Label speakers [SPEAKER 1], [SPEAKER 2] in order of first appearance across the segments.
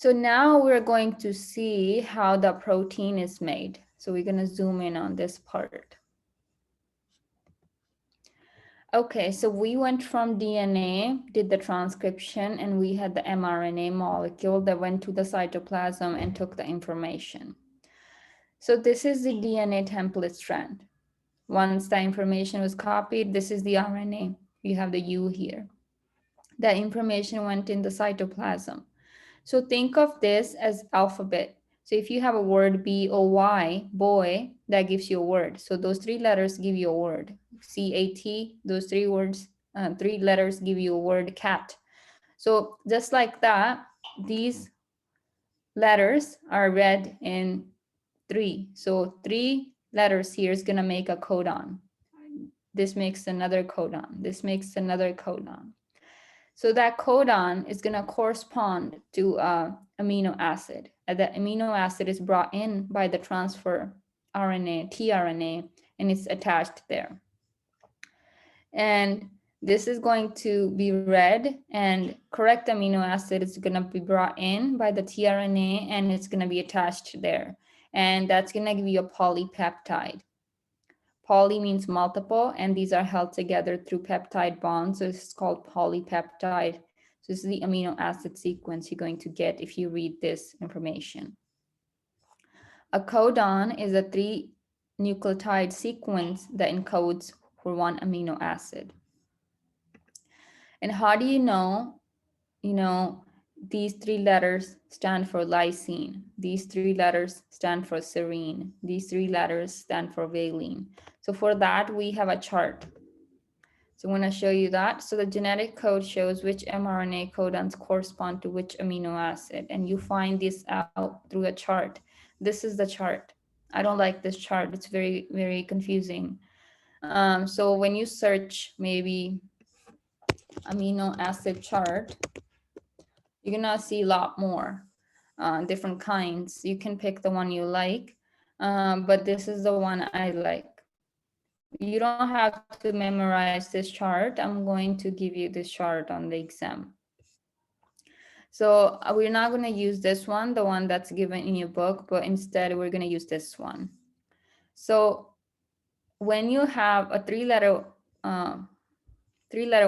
[SPEAKER 1] So now we're going to see how the protein is made. So we're going to zoom in on this part. Okay, so we went from DNA, did the transcription, and we had the mRNA molecule that went to the cytoplasm and took the information. So this is the DNA template strand. Once the information was copied, this is the RNA. You have the U here. The information went in the cytoplasm. So think of this as alphabet. So if you have a word B-O-Y, boy, that gives you a word. So those three letters give you a word. C-A-T, those three letters give you a word, cat. So just like that, these letters are read in three. So three letters here is gonna make a codon. This makes another codon. This makes another codon. So that codon is going to correspond to amino acid. And the amino acid is brought in by the transfer RNA, tRNA, and it's attached there. And this is going to be read, and correct amino acid is going to be brought in by the tRNA, and it's going to be attached there. And that's going to give you a polypeptide. Poly means multiple, and these are held together through peptide bonds. So it's called polypeptide. So this is the amino acid sequence you're going to get if you read this information. A codon is a 3-nucleotide sequence that encodes for one amino acid. And how do you know, these three letters stand for lysine. These three letters stand for serine. These three letters stand for valine. So for that, we have a chart. So I'm going to show you that. So the genetic code shows which mRNA codons correspond to which amino acid. And you find this out through a chart. This is the chart. I don't like this chart. It's very, very confusing. So when you search maybe amino acid chart, you're gonna see a lot more different kinds. You can pick the one you like, but this is the one I like. You don't have to memorize this chart. I'm going to give you this chart on the exam. So we're not going to use this one, the one that's given in your book, but instead we're going to use this one. So when you have a three-letter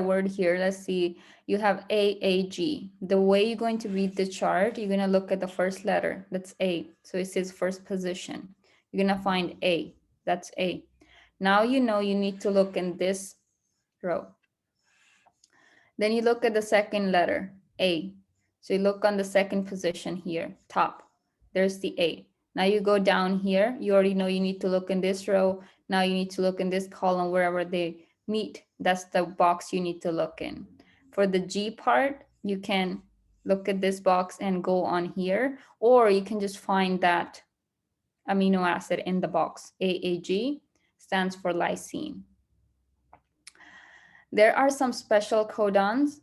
[SPEAKER 1] word here, let's see, you have AAG. The way you're going to read the chart, you're going to look at the first letter, that's A. So it says first position. You're going to find A, that's A. Now you know you need to look in this row. Then you look at the second letter, A. So you look on the second position here, top. There's the A. Now you go down here, you already know you need to look in this row. Now you need to look in this column wherever they meet. That's the box you need to look in. For the G part, you can look at this box and go on here, or you can just find that amino acid in the box. AAG stands for lysine. There are some special codons,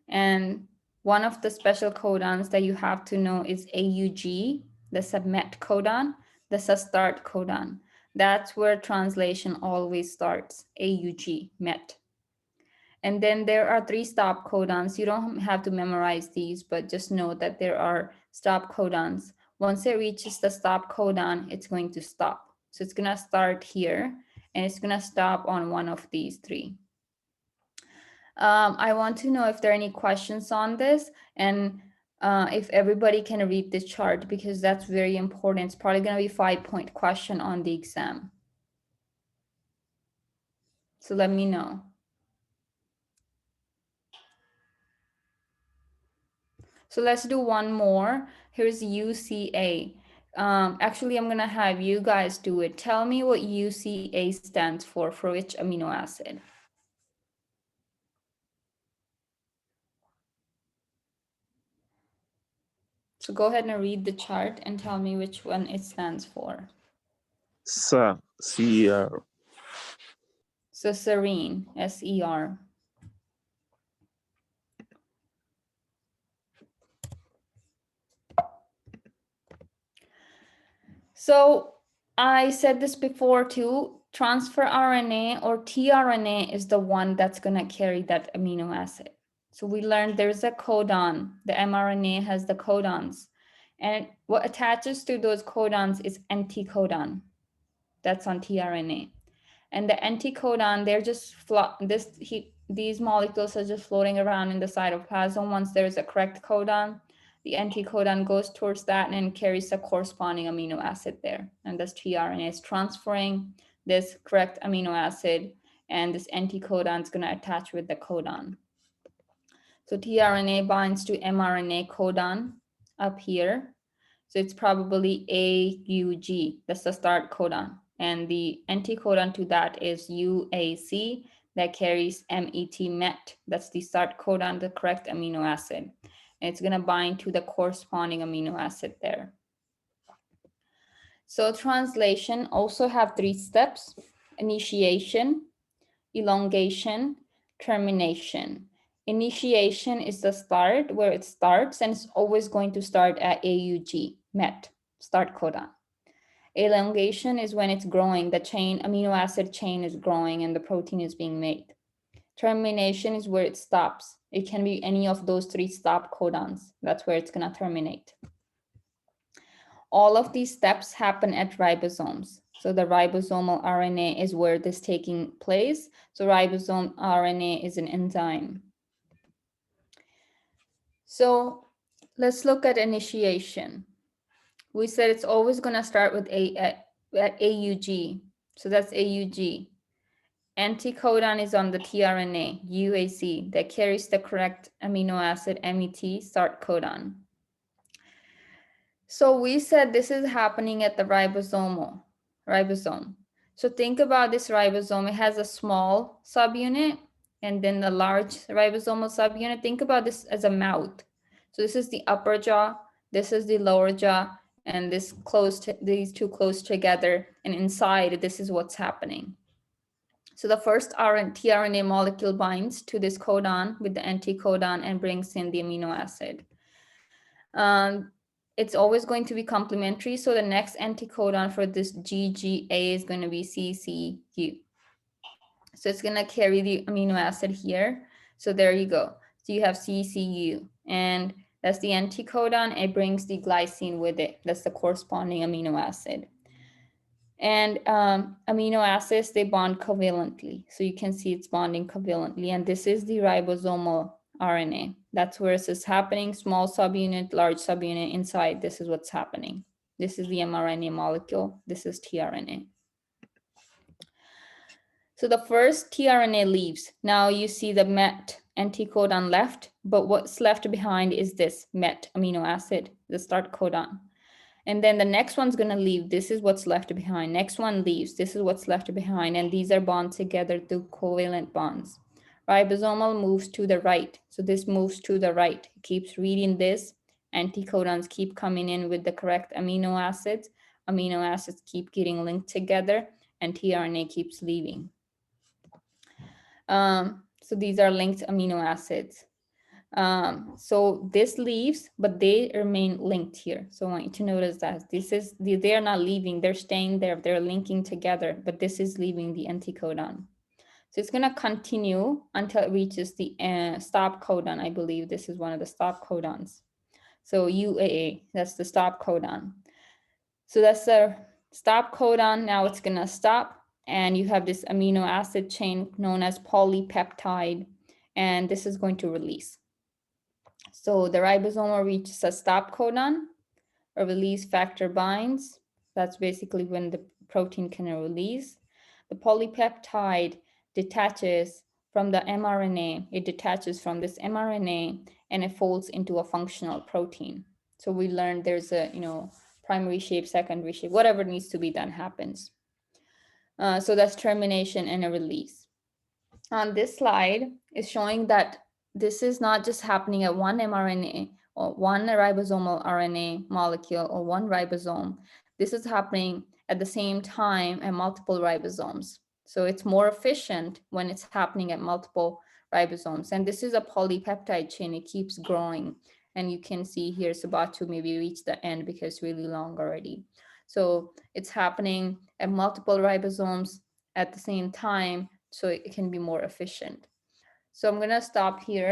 [SPEAKER 1] and one of the special codons that you have to know is AUG, that's a MET codon, that's a start codon. That's where translation always starts, AUG, MET. And then there are 3 stop codons. You don't have to memorize these, but just know that there are stop codons. Once it reaches the stop codon, it's going to stop. So it's going to start here, and it's going to stop on one of these 3. I want to know if there are any questions on this, and if everybody can read this chart, because that's very important. It's probably going to be a 5-point question on the exam. So let me know. So let's do one more. Here's UCA. Actually, I'm going to have you guys do it. Tell me what UCA stands for which amino acid. So go ahead and read the chart and tell me which one it stands for.
[SPEAKER 2] SER.
[SPEAKER 1] So serine, S-E-R. So I said this before too, transfer RNA or tRNA is the one that's going to carry that amino acid. So we learned there's a codon. The mRNA has the codons. And what attaches to those codons is anticodon. That's on tRNA. And the anticodon, they're just these molecules are just floating around in the cytoplasm. Once there's a correct codon, the anticodon goes towards that and carries the corresponding amino acid there. And this tRNA is transferring this correct amino acid, and this anticodon is going to attach with the codon. So tRNA binds to mRNA codon up here. So it's probably AUG, that's the start codon. And the anticodon to that is UAC that carries MET, that's the start codon, the correct amino acid. And it's gonna bind to the corresponding amino acid there. So translation also have 3 steps: initiation, elongation, termination. Initiation is the start, where it starts, and it's always going to start at AUG, MET, start codon. Elongation is when it's growing, the amino acid chain is growing and the protein is being made. Termination is where it stops. It can be any of those 3 stop codons. That's where it's gonna terminate. All of these steps happen at ribosomes. So the ribosomal RNA is where this is taking place. So ribosome RNA is an enzyme. So let's look at initiation. We said it's always going to start with at AUG. So that's AUG. Anticodon is on the tRNA, UAC, that carries the correct amino acid, MET, start codon. So we said this is happening at the ribosome. So think about this ribosome. It has a small subunit and then the large ribosomal subunit. Think about this as a mouth. So this is the upper jaw, this is the lower jaw, and these two close together. And inside, this is what's happening. So the first tRNA molecule binds to this codon with the anticodon and brings in the amino acid. It's always going to be complementary. So the next anticodon for this GGA is going to be CCU. So it's going to carry the amino acid here. So there you go. So you have CCU, and that's the anticodon. It brings the glycine with it. That's the corresponding amino acid. And amino acids, they bond covalently. So you can see it's bonding covalently. And this is the ribosomal RNA. That's where this is happening. Small subunit, large subunit inside. This is what's happening. This is the mRNA molecule. This is tRNA. So the first tRNA leaves. Now you see the MET anticodon left, but what's left behind is this MET amino acid, the start codon. And then the next one's going to leave. This is what's left behind. Next one leaves. This is what's left behind. And these are bonded together through covalent bonds. Ribosomal moves to the right. So this moves to the right. It keeps reading this. Anticodons keep coming in with the correct amino acids. Amino acids keep getting linked together, and tRNA keeps leaving. So these are linked amino acids. So this leaves, but they remain linked here. So I want you to notice that they are not leaving, they're staying there, they're linking together, but this is leaving the anticodon. So it's gonna continue until it reaches the stop codon. I believe this is one of the stop codons. So UAA, that's the stop codon. So that's the stop codon. Now it's gonna stop, and you have this amino acid chain known as polypeptide, and this is going to release. So the ribosomal reaches a stop codon, a release factor binds. That's basically when the protein can release. The polypeptide detaches from the mRNA. It detaches from this mRNA and it folds into a functional protein. So we learned there's a, primary shape, secondary shape, whatever needs to be done happens. So that's termination and a release. On this slide is showing that this is not just happening at one mRNA or one ribosomal RNA molecule or one ribosome. This is happening at the same time at multiple ribosomes. So it's more efficient when it's happening at multiple ribosomes. And this is a polypeptide chain. It keeps growing. And you can see here it's about to maybe reach the end because it's really long already. So it's happening at multiple ribosomes at the same time, so it can be more efficient. So I'm going to stop here.